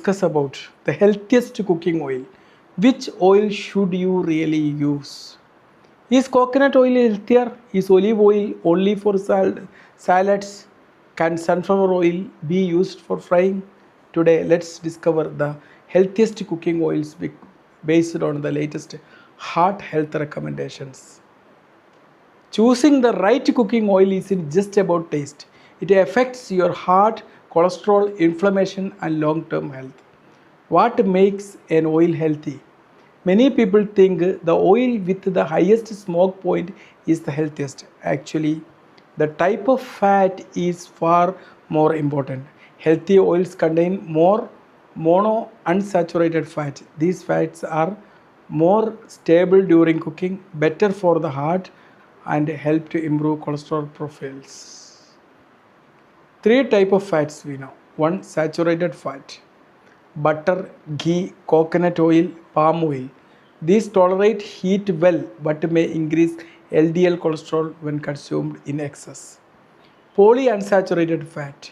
discuss about the healthiest cooking oil. Which oil should you really use? Is coconut oil healthier? Is olive oil only for salads? Can sunflower oil be used for frying? Today, let's discover the healthiest cooking oils based on the latest heart health recommendations. Choosing the right cooking oil isn't just about taste, it affects your heart, cholesterol, inflammation, and long term health. What makes an oil healthy? Many people think the oil with the highest smoke point is the healthiest. Actually, the type of fat is far more important. Healthy oils contain more monounsaturated fat. These fats are more stable during cooking, better for the heart, and help to improve cholesterol profiles. Three type of fats we know. One, saturated fat: butter, ghee, coconut oil, palm oil. These tolerate heat well but may increase LDL cholesterol when consumed in excess. Polyunsaturated fat.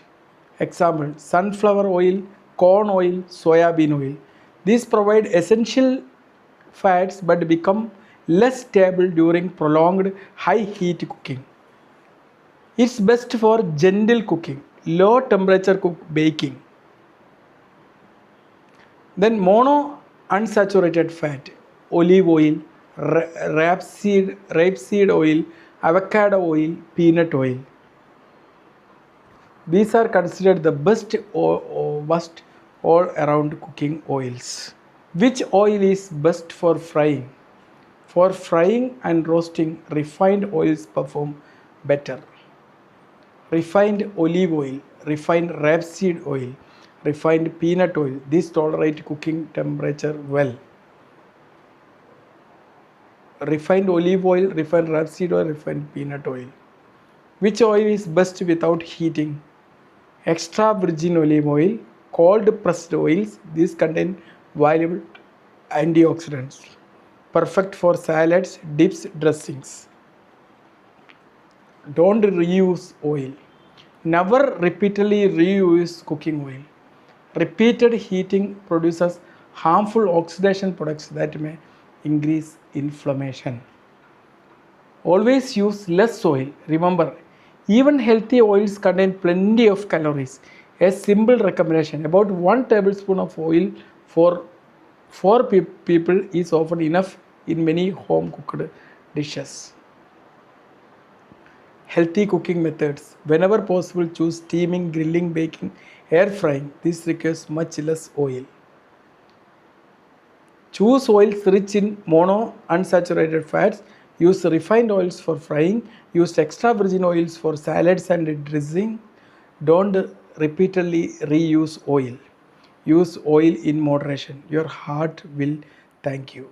Example: sunflower oil, corn oil, soybean oil. These provide essential fats but become less stable during prolonged high heat cooking. It's best for gentle cooking, low temperature baking. Then monounsaturated fat: olive oil, rapeseed oil, avocado oil, peanut oil. These are considered the best all around cooking oils. Which oil is best for frying? For frying and roasting, refined oils perform better. Refined olive oil, refined rapeseed oil, refined peanut oil. These tolerate cooking temperature well. Refined olive oil, refined rapeseed oil, refined peanut oil. Which oil is best without heating? Extra virgin olive oil, cold pressed oils. These contain valuable antioxidants. Perfect for salads, dips, dressings. Don't reuse oil. Never repeatedly reuse cooking oil. Repeated heating produces harmful oxidation products that may increase inflammation. Always use less oil. Remember, even healthy oils contain plenty of calories. A simple recommendation: about 1 tablespoon of oil for 4 people is often enough in many home cooked dishes. Healthy cooking methods: whenever possible, choose steaming, grilling, baking, air frying. This requires much less oil. Choose oils rich in monounsaturated fats. Use refined oils for frying. Use extra virgin oils for salads and dressing. Don't repeatedly reuse oil. Use oil in moderation. Your heart will thank you.